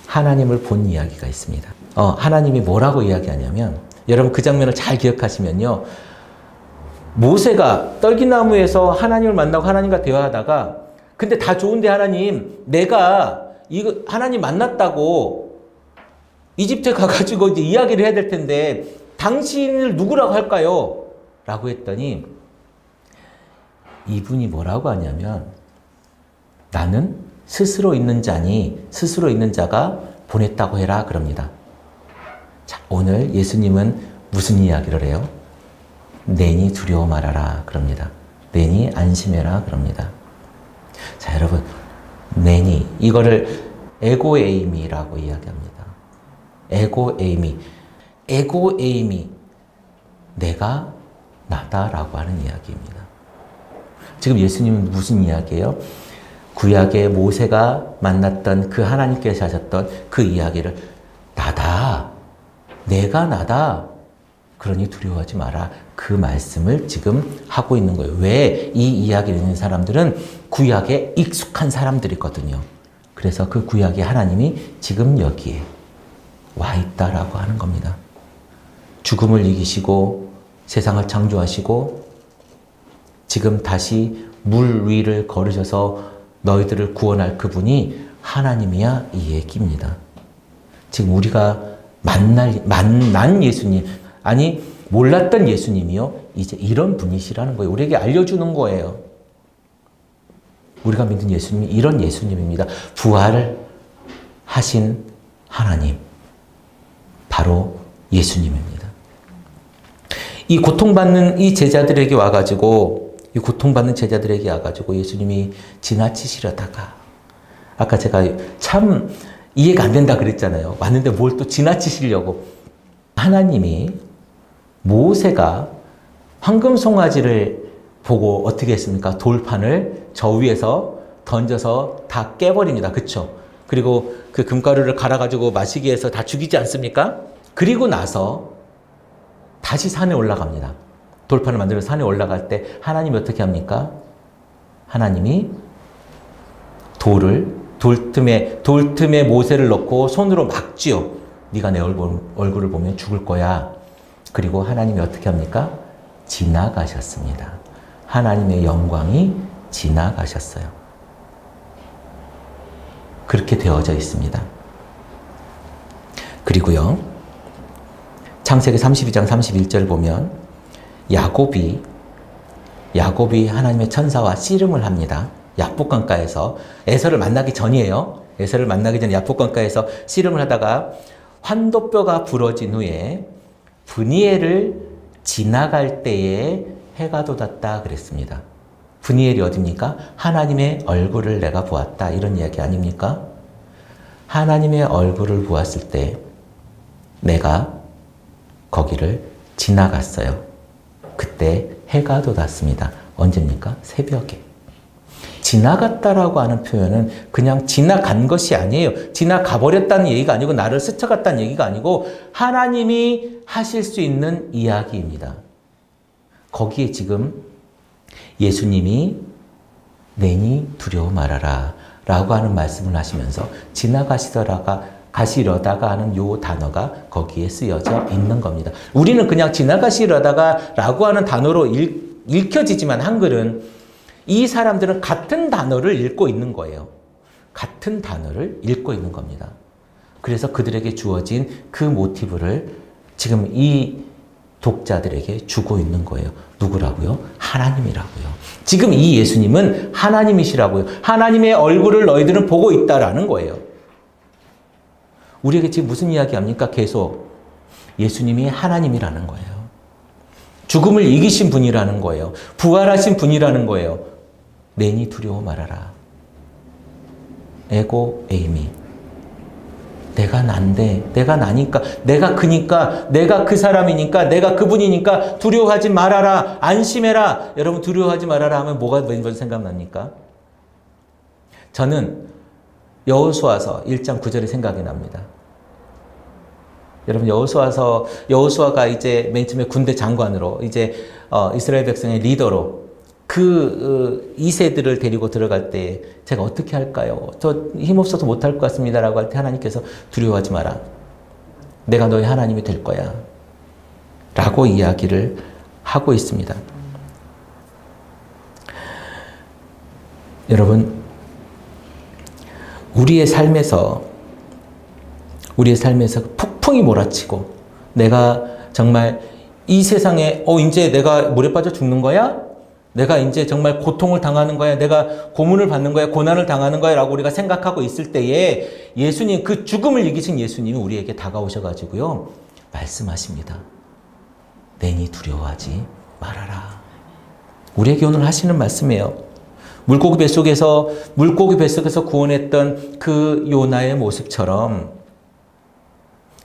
하나님을 본 이야기가 있습니다. 하나님이 뭐라고 이야기하냐면 여러분 그 장면을 잘 기억하시면요. 모세가 떨기나무에서 하나님을 만나고 하나님과 대화하다가 근데 다 좋은데 하나님 내가 이거 하나님 만났다고 이집트에 가가지고 이제 이야기를 해야 될 텐데 당신을 누구라고 할까요? 라고 했더니 이분이 뭐라고 하냐면 나는 스스로 있는 자니 스스로 있는 자가 보냈다고 해라 그럽니다. 자, 오늘 예수님은 무슨 이야기를 해요? 내니 두려워 말아라 그럽니다. 내니 안심해라 그럽니다. 자 여러분 내니 이거를 에고에이미라고 이야기합니다. 에고에이미 내가 나다라고 하는 이야기입니다. 지금 예수님은 무슨 이야기예요? 구약의 모세가 만났던 그 하나님께서 하셨던 그 이야기를 나다, 내가 나다, 그러니 두려워하지 마라. 그 말씀을 지금 하고 있는 거예요. 왜? 이 이야기를 듣는 사람들은 구약에 익숙한 사람들이거든요. 그래서 그 구약의 하나님이 지금 여기에 와 있다라고 하는 겁니다. 죽음을 이기시고 세상을 창조하시고 지금 다시 물 위를 걸으셔서 너희들을 구원할 그분이 하나님이야 이 얘기입니다. 지금 우리가 만난 예수님, 아니 몰랐던 예수님이요 이제 이런 분이시라는 거예요. 우리에게 알려주는 거예요. 우리가 믿는 예수님이 이런 예수님입니다. 부활을 하신 하나님, 바로 예수님입니다. 이 고통받는 이 제자들에게 와가지고 이 고통받는 제자들에게 와가지고 예수님이 지나치시려다가 아까 제가 참 이해가 안 된다 그랬잖아요. 왔는데 뭘 또 지나치시려고. 하나님이 모세가 황금 송아지를 보고 어떻게 했습니까? 돌판을 저 위에서 던져서 다 깨버립니다. 그쵸? 그리고 그 금가루를 갈아가지고 마시게 해서 다 죽이지 않습니까? 그리고 나서 다시 산에 올라갑니다. 돌판을 만들어서 산에 올라갈 때 하나님이 어떻게 합니까? 하나님이 돌틈에 모세를 넣고 손으로 막지요. 네가 내 얼굴을 보면 죽을 거야. 그리고 하나님이 어떻게 합니까? 지나가셨습니다. 하나님의 영광이 지나가셨어요. 그렇게 되어져 있습니다. 그리고요. 창세기 32장 31절 보면 야곱이 하나님의 천사와 씨름을 합니다. 야복강가에서 에서를 만나기 전이에요. 에서를 만나기 전에 야복강가에서 씨름을 하다가 환도뼈가 부러진 후에 브니엘을 지나갈 때에 해가 돋았다 그랬습니다. 브니엘이 어디입니까? 하나님의 얼굴을 내가 보았다 이런 이야기 아닙니까? 하나님의 얼굴을 보았을 때 내가 거기를 지나갔어요. 그때 해가 돋았습니다. 언제입니까? 새벽에. 지나갔다라고 하는 표현은 그냥 지나간 것이 아니에요. 지나가 버렸다는 얘기가 아니고 나를 스쳐갔다는 얘기가 아니고 하나님이 하실 수 있는 이야기입니다. 거기에 지금 예수님이 내니 두려워 말아라 라고 하는 말씀을 하시면서 가시려다가 하는 요 단어가 거기에 쓰여져 있는 겁니다. 우리는 그냥 지나가시려다가 라고 하는 단어로 읽혀지지만 한글은 이 사람들은 같은 단어를 읽고 있는 거예요. 같은 단어를 읽고 있는 겁니다. 그래서 그들에게 주어진 그 모티브를 지금 이 독자들에게 주고 있는 거예요. 누구라고요? 하나님이라고요. 지금 이 예수님은 하나님이시라고요. 하나님의 얼굴을 너희들은 보고 있다라는 거예요. 우리에게 지금 무슨 이야기 합니까? 계속 예수님이 하나님이라는 거예요. 죽음을 이기신 분이라는 거예요. 부활하신 분이라는 거예요. 내니 두려워 말아라. 에고 에이미. 내가 난데, 내가 나니까, 내가 그니까, 내가 그 사람이니까, 내가 그분이니까 두려워하지 말아라, 안심해라. 여러분 두려워하지 말아라 하면 뭐가 먼저 생각납니까? 저는 여호수아서 1장 9절이 생각이 납니다. 여러분 여호수아가 이제 맨 처음에 군대 장관으로 이제 이스라엘 백성의 리더로 그 2세들을 데리고 들어갈 때 제가 어떻게 할까요? 저 힘없어서 못할 것 같습니다 라고 할 때 하나님께서 두려워하지 마라. 내가 너의 하나님이 될 거야. 라고 이야기를 하고 있습니다. 여러분 우리의 삶에서 폭풍이 몰아치고 내가 정말 이 세상에 이제 내가 물에 빠져 죽는 거야? 내가 이제 정말 고통을 당하는 거야? 내가 고문을 받는 거야? 고난을 당하는 거야? 라고 우리가 생각하고 있을 때에 예수님, 그 죽음을 이기신 예수님이 우리에게 다가오셔가지고요 말씀하십니다. 내니 두려워하지 말아라. 우리에게 오늘 하시는 말씀이에요. 물고기 뱃속에서 구원했던 그 요나의 모습처럼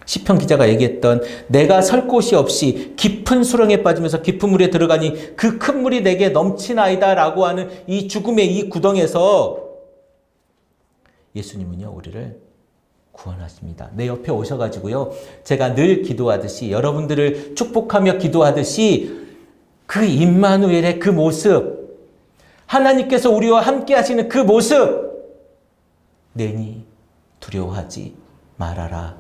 시편 기자가 얘기했던 내가 설 곳이 없이 깊은 수렁에 빠지면서 깊은 물에 들어가니 그 큰 물이 내게 넘치나이다 라고 하는 이 죽음의 이 구덩에서 예수님은요 우리를 구원하십니다. 내 옆에 오셔가지고요 제가 늘 기도하듯이 여러분들을 축복하며 기도하듯이 그 임마누엘의 그 모습, 하나님께서 우리와 함께 하시는 그 모습, 내니 두려워하지 말아라.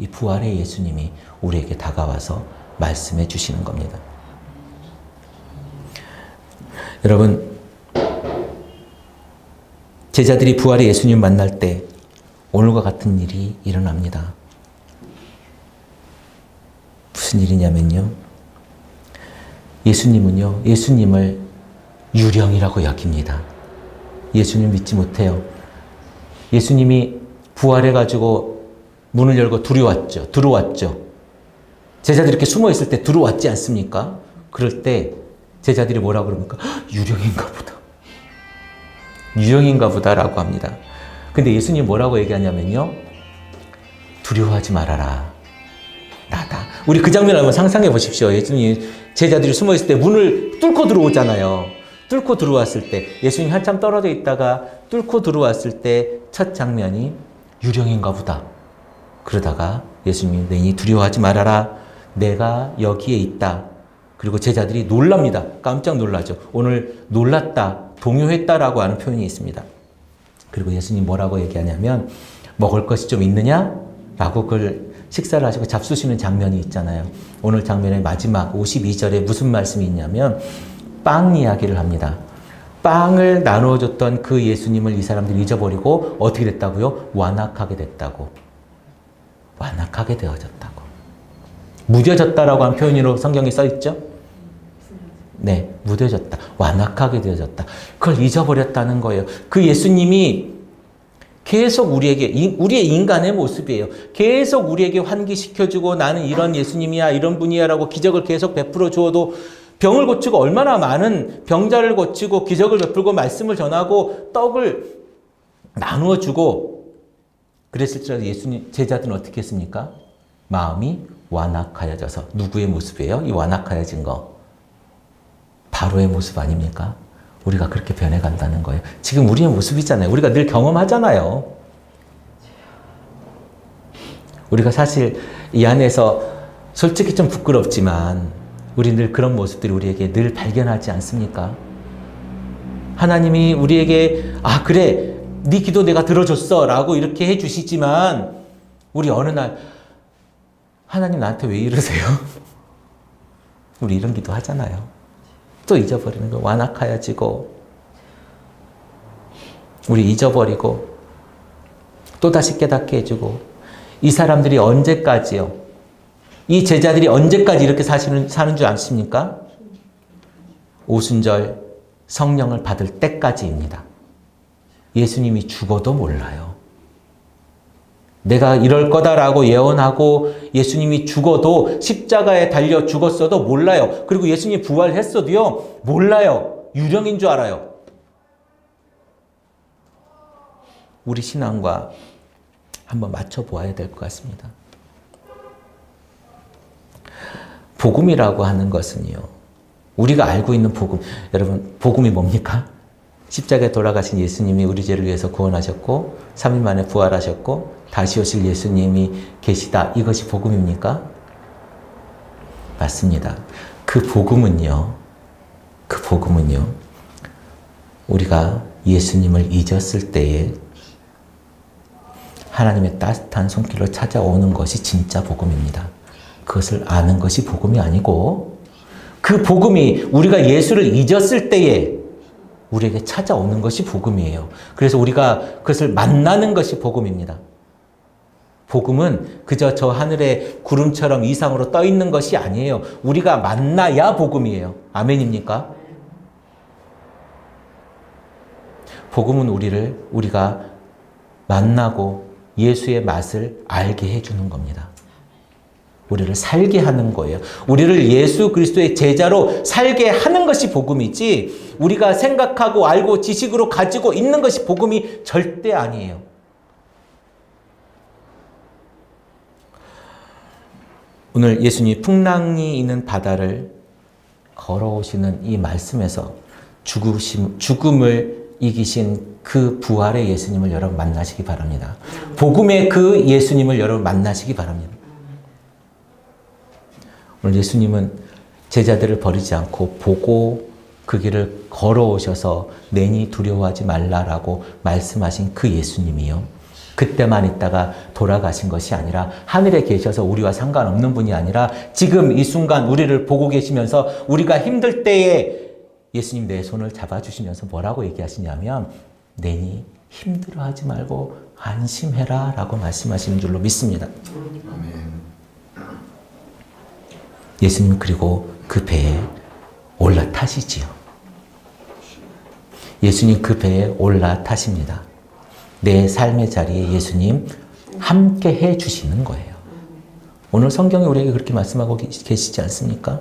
이 부활의 예수님이 우리에게 다가와서 말씀해 주시는 겁니다. 여러분, 제자들이 부활의 예수님 만날 때 오늘과 같은 일이 일어납니다. 무슨 일이냐면요. 예수님을 유령이라고 여깁니다. 예수님 믿지 못해요. 예수님이 부활해가지고 문을 열고 들어왔죠. 제자들이 이렇게 숨어 있을 때 들어왔지 않습니까? 그럴 때 제자들이 뭐라고 그럽니까? 유령인가 보다라고 합니다. 근데 예수님 뭐라고 얘기하냐면요. 두려워하지 말아라. 나다. 우리 그 장면 한번 상상해 보십시오. 예수님 제자들이 숨어 있을 때 문을 뚫고 들어오잖아요. 뚫고 들어왔을 때 예수님 한참 떨어져 있다가 뚫고 들어왔을 때 첫 장면이 유령인가 보다. 그러다가 예수님이 내니 두려워하지 말아라. 내가 여기에 있다. 그리고 제자들이 놀랍니다. 깜짝 놀라죠. 오늘 놀랐다, 동요했다라고 하는 표현이 있습니다. 그리고 예수님 뭐라고 얘기하냐면 먹을 것이 좀 있느냐? 라고 그걸 식사를 하시고 잡수시는 장면이 있잖아요. 오늘 장면의 마지막 52절에 무슨 말씀이 있냐면 빵 이야기를 합니다. 빵을 나눠줬던 그 예수님을 이 사람들이 잊어버리고 어떻게 됐다고요? 완악하게 됐다고. 완악하게 되어졌다고. 무뎌졌다라고 한 표현으로 성경에 써있죠? 네, 무뎌졌다. 완악하게 되어졌다. 그걸 잊어버렸다는 거예요. 그 예수님이 계속 우리의 인간의 모습이에요. 계속 우리에게 환기시켜주고 나는 이런 예수님이야, 이런 분이야 라고 기적을 계속 베풀어 주어도 병을 고치고 얼마나 많은 병자를 고치고 기적을 베풀고 말씀을 전하고 떡을 나누어 주고 그랬을지라도 예수님 제자들은 어떻게 했습니까? 마음이 완악하여져서. 누구의 모습이에요? 이 완악하여진 거. 바로의 모습 아닙니까? 우리가 그렇게 변해간다는 거예요. 지금 우리의 모습이잖아요. 우리가 늘 경험하잖아요. 우리가 사실 이 안에서 솔직히 좀 부끄럽지만 우리 늘 그런 모습들이 우리에게 늘 발견하지 않습니까? 하나님이 우리에게 그래 네 기도 내가 들어줬어 라고 이렇게 해주시지만 우리 어느 날 하나님 나한테 왜 이러세요? 우리 이런 기도 하잖아요. 또 잊어버리는 거. 완악하여지고 우리 잊어버리고 또다시 깨닫게 해주고. 이 사람들이 언제까지요? 이 제자들이 언제까지 이렇게 사는 줄 아십니까? 오순절 성령을 받을 때까지입니다. 예수님이 죽어도 몰라요. 내가 이럴 거다라고 예언하고 예수님이 죽어도 십자가에 달려 죽었어도 몰라요. 그리고 예수님이 부활했어도요 몰라요. 유령인 줄 알아요. 우리 신앙과 한번 맞춰 보아야 될 것 같습니다. 복음이라고 하는 것은요, 우리가 알고 있는 복음, 여러분, 복음이 뭡니까? 십자가에 돌아가신 예수님이 우리 죄를 위해서 구원하셨고 3일 만에 부활하셨고 다시 오실 예수님이 계시다. 이것이 복음입니까? 맞습니다. 그 복음은요, 우리가 예수님을 잊었을 때에 하나님의 따뜻한 손길로 찾아오는 것이 진짜 복음입니다. 그것을 아는 것이 복음이 아니고, 그 복음이 우리가 예수를 잊었을 때에 우리에게 찾아오는 것이 복음이에요. 그래서 우리가 그것을 만나는 것이 복음입니다. 복음은 그저 저 하늘의 구름처럼 이상으로 떠 있는 것이 아니에요. 우리가 만나야 복음이에요. 아멘입니까? 복음은 우리가 만나고 예수의 맛을 알게 해주는 겁니다. 우리를 살게 하는 거예요. 우리를 예수 그리스도의 제자로 살게 하는 것이 복음이지, 우리가 생각하고 알고 지식으로 가지고 있는 것이 복음이 절대 아니에요. 오늘 예수님이 풍랑이 있는 바다를 걸어오시는 이 말씀에서 죽음을 이기신 그 부활의 예수님을 여러분 만나시기 바랍니다. 복음의 그 예수님을 여러분 만나시기 바랍니다. 오늘 예수님은 제자들을 버리지 않고 보고 그 길을 걸어오셔서 내니 두려워하지 말라라고 말씀하신 그 예수님이요, 그때만 있다가 돌아가신 것이 아니라 하늘에 계셔서 우리와 상관없는 분이 아니라 지금 이 순간 우리를 보고 계시면서 우리가 힘들 때에 예수님 내 손을 잡아주시면서 뭐라고 얘기하시냐면 내니 힘들어하지 말고 안심해라 라고 말씀하시는 줄로 믿습니다. 예수님 그리고 그 배에 올라타시지요. 예수님 그 배에 올라타십니다. 내 삶의 자리에 예수님 함께 해 주시는 거예요. 오늘 성경이 우리에게 그렇게 말씀하고 계시지 않습니까?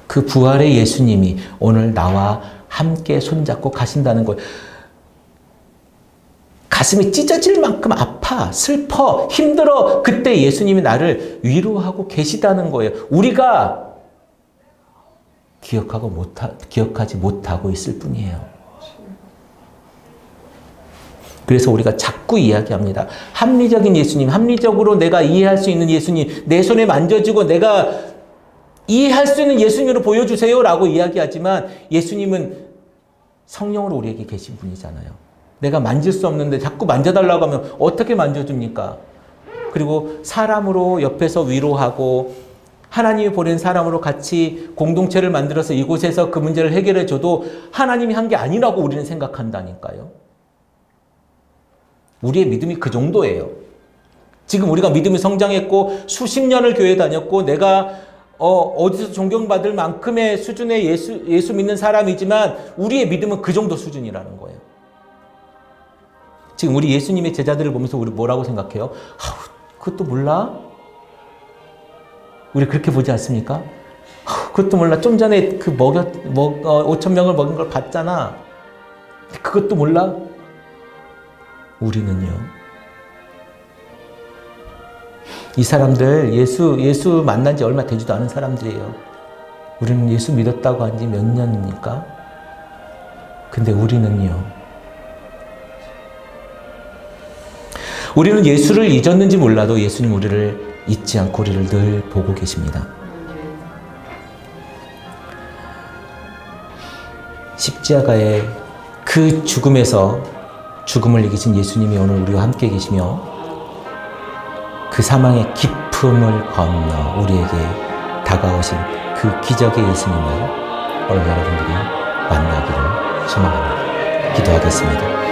그 부활의 예수님이 오늘 나와 함께 손잡고 가신다는 거예요. 가슴이 찢어질 만큼 아파, 슬퍼, 힘들어. 그때 예수님이 나를 위로하고 계시다는 거예요. 우리가 기억하지 못하고 있을 뿐이에요. 그래서 우리가 자꾸 이야기합니다. 합리적인 예수님, 합리적으로 내가 이해할 수 있는 예수님, 내 손에 만져주고 내가 이해할 수 있는 예수님으로 보여주세요 라고 이야기하지만 예수님은 성령으로 우리에게 계신 분이잖아요. 내가 만질 수 없는데 자꾸 만져달라고 하면 어떻게 만져줍니까? 그리고 사람으로 옆에서 위로하고 하나님이 보낸 사람으로 같이 공동체를 만들어서 이곳에서 그 문제를 해결해 줘도 하나님이 한 게 아니라고 우리는 생각한다니까요. 우리의 믿음이 그 정도예요. 지금 우리가 믿음이 성장했고 수십 년을 교회 다녔고 내가 어디서 존경받을 만큼의 수준의 예수 믿는 사람이지만 우리의 믿음은 그 정도 수준이라는 거예요. 지금 우리 예수님의 제자들을 보면서 우리 뭐라고 생각해요? 그것도 몰라? 우리 그렇게 보지 않습니까? 그것도 몰라. 좀 전에 5,000명을 먹인 걸 봤잖아. 그것도 몰라? 우리는요. 이 사람들 예수 만난 지 얼마 되지도 않은 사람들이에요. 우리는 예수 믿었다고 한 지 몇 년입니까? 근데 우리는요. 우리는 예수를 잊었는지 몰라도 예수님 우리를 잊지 않고 우리를 늘 보고 계십니다. 십자가의 그 죽음에서 죽음을 이기신 예수님이 오늘 우리와 함께 계시며 그 사망의 깊음을 건너 우리에게 다가오신 그 기적의 예수님을 오늘 여러분들이 만나기를 소망합니다. 기도하겠습니다.